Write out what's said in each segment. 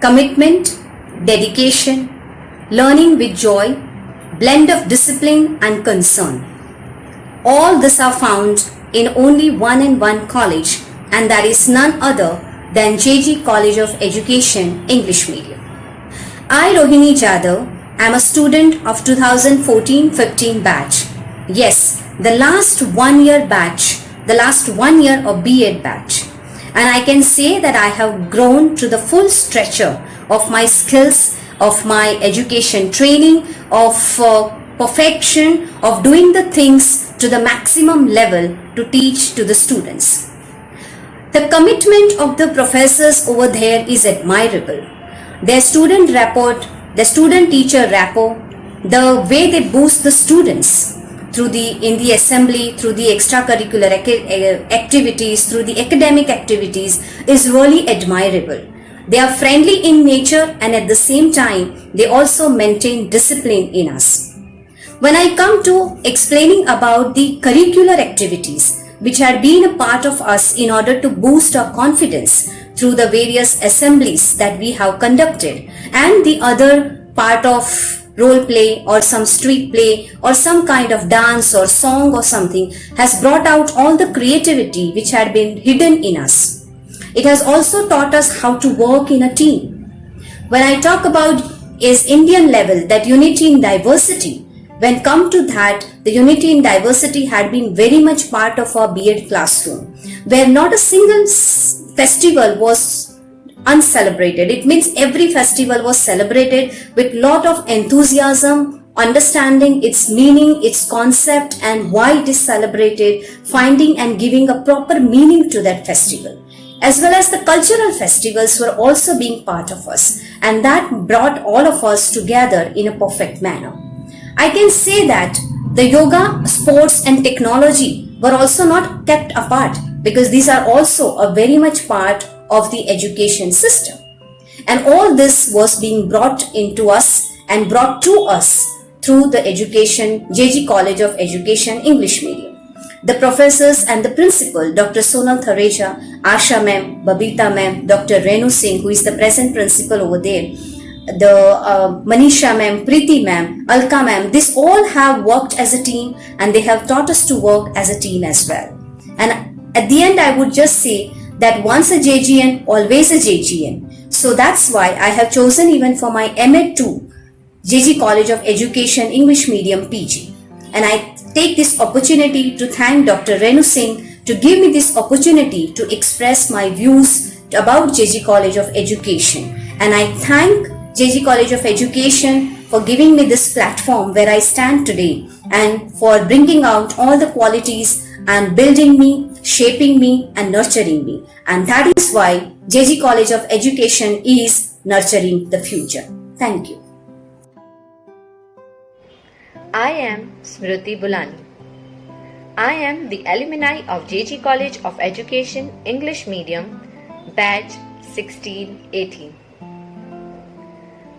commitment, dedication, learning with joy, blend of discipline and concern. All this are found in only one and one college, and that is none other than JG College of Education English Medium. I, Rohini Jadhav, am a student of 2014-15 batch. Yes, the last 1 year batch, the last 1 year of B.Ed batch. And I can say that I have grown to the full stretcher of my skills, of my education training, of perfection, of doing the things to the maximum level to teach to the students. The commitment of the professors over there is admirable. Their student rapport, the student-teacher rapport, the way they boost the students in the assembly, through the extracurricular activities, through the academic activities is really admirable. They are friendly in nature, and at the same time, they also maintain discipline in us. When I come to explaining about the curricular activities which had been a part of us in order to boost our confidence through the various assemblies that we have conducted, and the other part of role play or some street play or some kind of dance or song or something, has brought out all the creativity which had been hidden in us. It has also taught us how to work in a team. When I talk about is Indian level, that unity in diversity, when come to that, the unity in diversity had been very much part of our B.Ed classroom, where not a single festival was uncelebrated. It means every festival was celebrated with lot of enthusiasm, understanding its meaning, its concept, and why it is celebrated, finding and giving a proper meaning to that festival. As well as the cultural festivals were also being part of us, and that brought all of us together in a perfect manner. I can say that the yoga, sports and technology were also not kept apart, because these are also a very much part of the education system. And all this was being brought into us and brought to us through the education, JG College of Education English Medium. The professors and the principal, Dr. Sonal Thareja, Asha ma'am, Babita ma'am, Dr. Renu Singh, who is the present principal over there, the Manisha ma'am, Preeti ma'am, Alka ma'am, this all have worked as a team, and they have taught us to work as a team as well. And at the end, I would just say that once a JGN, always a JGN. So that's why I have chosen even for my M.Ed to JG College of Education English Medium PG. And I take this opportunity to thank Dr. Renu Singh to give me this opportunity to express my views about JG College of Education. And I thank JG College of Education for giving me this platform where I stand today, and for bringing out all the qualities and building me, shaping me and nurturing me. And that is why JG College of Education is nurturing the future. Thank you. I am Smriti Bulani. I am the alumni of JG College of Education English Medium, batch 1618.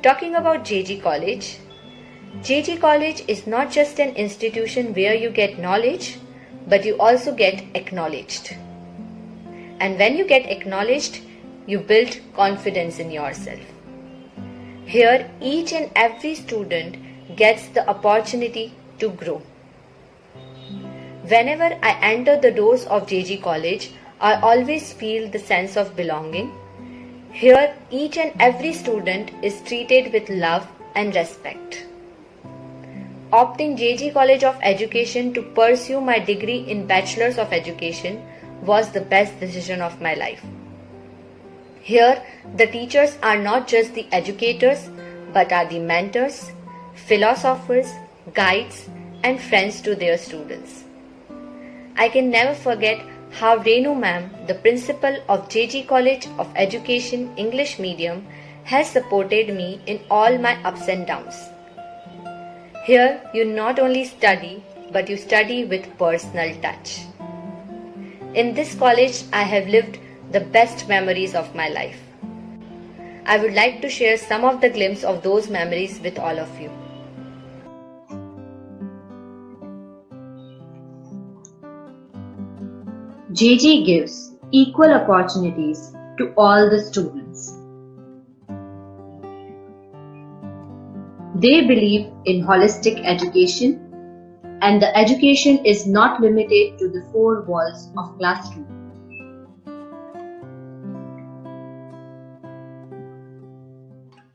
Talking about JG College is not just an institution where you get knowledge, but you also get acknowledged. And when you get acknowledged, you build confidence in yourself. Here, each and every student gets the opportunity to grow. Whenever I enter the doors of JG College, I always feel the sense of belonging. Here, each and every student is treated with love and respect. Opting JG College of Education to pursue my degree in Bachelor's of Education was the best decision of my life. Here, the teachers are not just the educators, but are the mentors, philosophers, guides, and friends to their students. I can never forget how Renu ma'am, the principal of JG College of Education English Medium, has supported me in all my ups and downs. Here, you not only study, but you study with personal touch. In this college, I have lived the best memories of my life. I would like to share some of the glimpses of those memories with all of you. JG gives equal opportunities to all the students. They believe in holistic education, and the education is not limited to the four walls of classroom.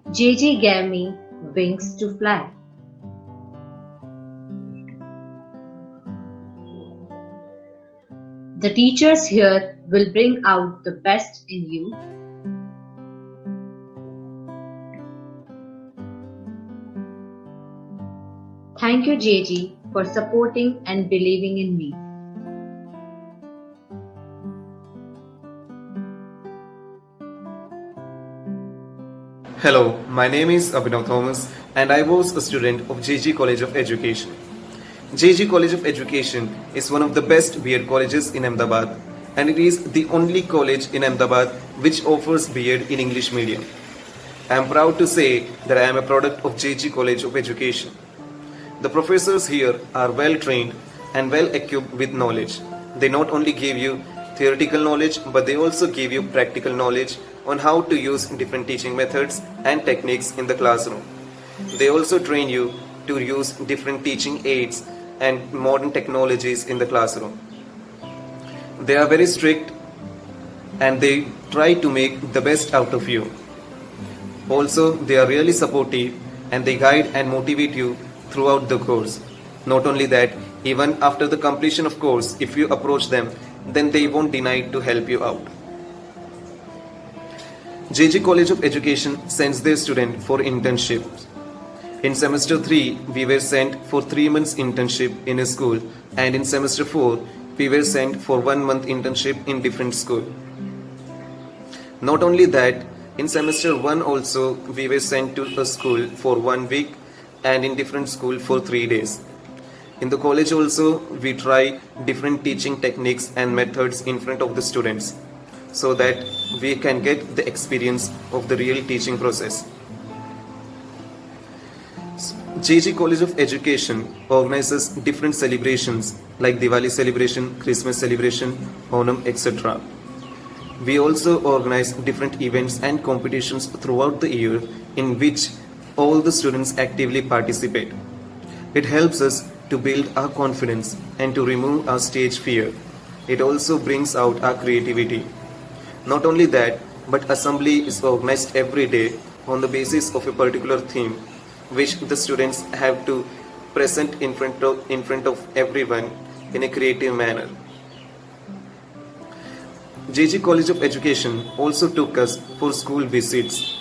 JJ gave me wings to fly. The teachers here will bring out the best in you. Thank you, JG, for supporting and believing in me. Hello, my name is Abhinav Thomas and I was a student of JG College of Education. JG College of Education is one of the best B.Ed colleges in Ahmedabad and it is the only college in Ahmedabad which offers B.Ed in English medium. I am proud to say that I am a product of JG College of Education. The professors here are well trained and well equipped with knowledge. They not only give you theoretical knowledge but they also give you practical knowledge on how to use different teaching methods and techniques in the classroom. They also train you to use different teaching aids and modern technologies in the classroom. They are very strict and they try to make the best out of you. Also, they are really supportive and they guide and motivate you throughout the course. Not only that, even after the completion of course, if you approach them, then they won't deny to help you out. JG College of Education sends their students for internships. In semester 3, we were sent for 3 months internship in a school and in semester 4, we were sent for 1 month internship in different school. Not only that, in semester 1 also we were sent to a school for 1 week and in different school for 3 days. In the college also we try different teaching techniques and methods in front of the students so that we can get the experience of the real teaching process. JG College of Education organizes different celebrations like Diwali celebration, Christmas celebration, Onam, etc. We also organize different events and competitions throughout the year in which all the students actively participate. It helps us to build our confidence and to remove our stage fear. It also brings out our creativity. Not only that, but assembly is organized every day on the basis of a particular theme which the students have to present in front of everyone in a creative manner. JG College of Education also took us for school visits.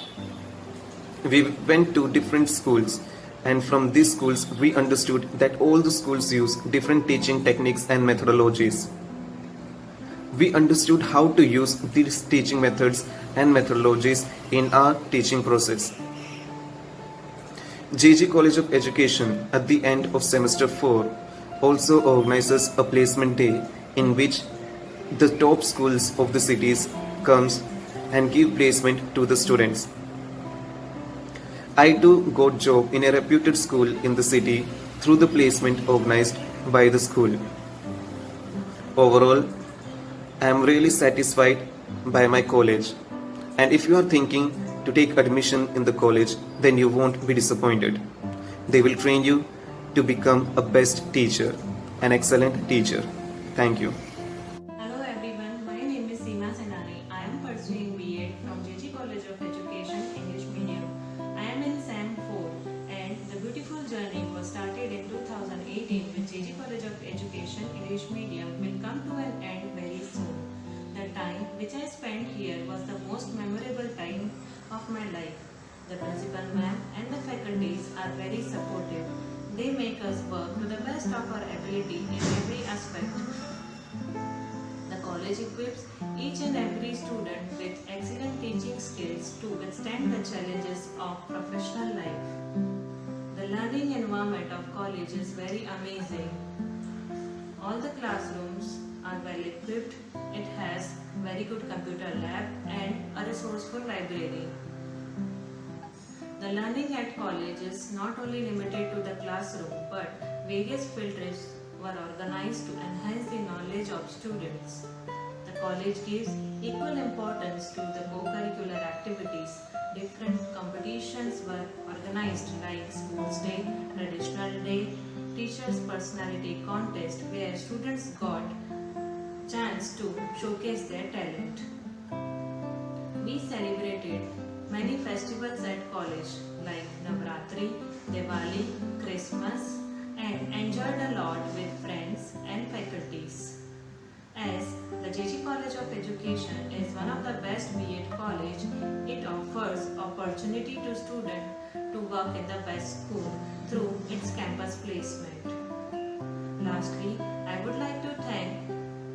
We went to different schools and from these schools we understood that all the schools use different teaching techniques and methodologies. We understood how to use these teaching methods and methodologies in our teaching process. JG College of Education at the end of semester 4 also organizes a placement day in which the top schools of the cities comes and give placement to the students. I too got job in a reputed school in the city through the placement organized by the school. Overall, I am really satisfied by my college, and if you are thinking to take admission in the college, then you won't be disappointed. They will train you to become a best teacher, an excellent teacher. Thank you. Hello everyone, my name is Seema Senani. I am pursuing B.Ed from JG College of Education, English Medium. I am in SEM 4 and the beautiful journey was started in 2018 with JG College of Education, English Medium will come to an end very soon. The time which I spent here was the most memorable time of my life. The principal ma'am and the faculties are very supportive. They make us work to the best of our ability in every aspect. The college equips each and every student with excellent teaching skills to withstand the challenges of professional life. The learning environment of college is very amazing. All the classrooms are well equipped. It has very good computer lab and a resourceful library. The learning at college is not only limited to the classroom but various field trips were organized to enhance the knowledge of students. The college gives equal importance to the co-curricular activities. Different competitions were organized like Sports Day, Traditional Day, Teachers' Personality Contest where students got chance to showcase their talent. We celebrated many festivals at college like Navratri, Diwali, Christmas and enjoyed a lot with friends and faculties. As the JG College of Education is one of the best B.Ed college, it offers opportunity to students to work in the best school through its campus placement. Lastly, I would like to thank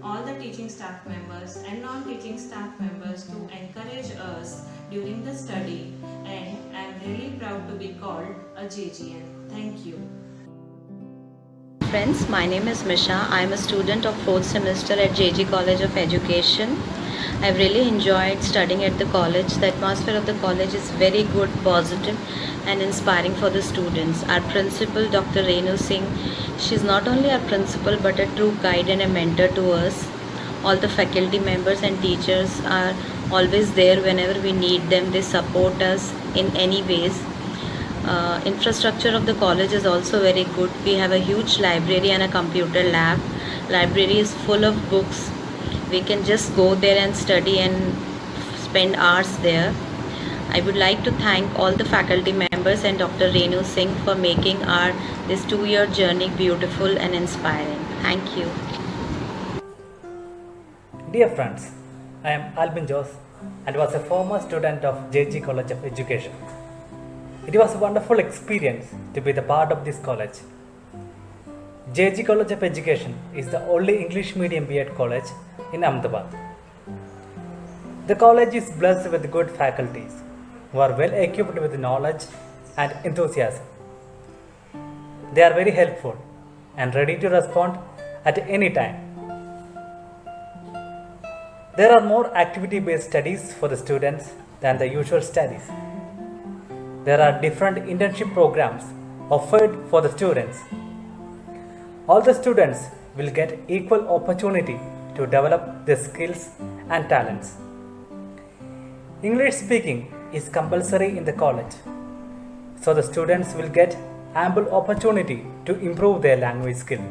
all the teaching staff members and non-teaching staff members to encourage us during the study, and I am really proud to be called a JGN. Thank you. Friends, my name is Misha. I am a student of 4th semester at JG College of Education. I've really enjoyed studying at the college. The atmosphere of the college is very good, positive and inspiring for the students. Our principal, Dr. Renu Singh, she's not only our principal but a true guide and a mentor to us. All the faculty members and teachers are always there whenever we need them. They support us in any ways. Infrastructure of the college is also very good. We have a huge library and a computer lab. Library is full of books. We can just go there and study and spend hours there. I would like to thank all the faculty members and Dr. Renu Singh for making our this 2-year journey beautiful and inspiring. Thank you. Dear friends, I am Albin Jose and was a former student of JG College of Education. It was a wonderful experience to be the part of this college. JG College of Education is the only English medium B.Ed college in Ahmedabad. The college is blessed with good faculties who are well equipped with knowledge and enthusiasm. They are very helpful and ready to respond at any time. There are more activity-based studies for the students than the usual studies. There are different internship programs offered for the students. All the students will get equal opportunity to develop their skills and talents. English speaking is compulsory in the college, so the students will get ample opportunity to improve their language skill.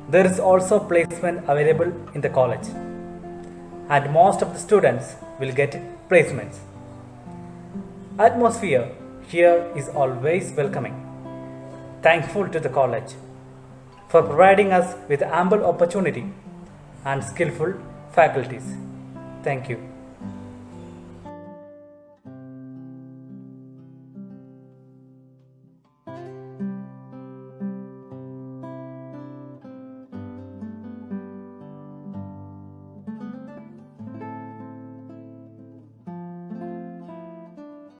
There is also placement available in the college, and most of the students will get placements. Atmosphere here is always welcoming. Thankful to the college for providing us with ample opportunity and skillful faculties. Thank you.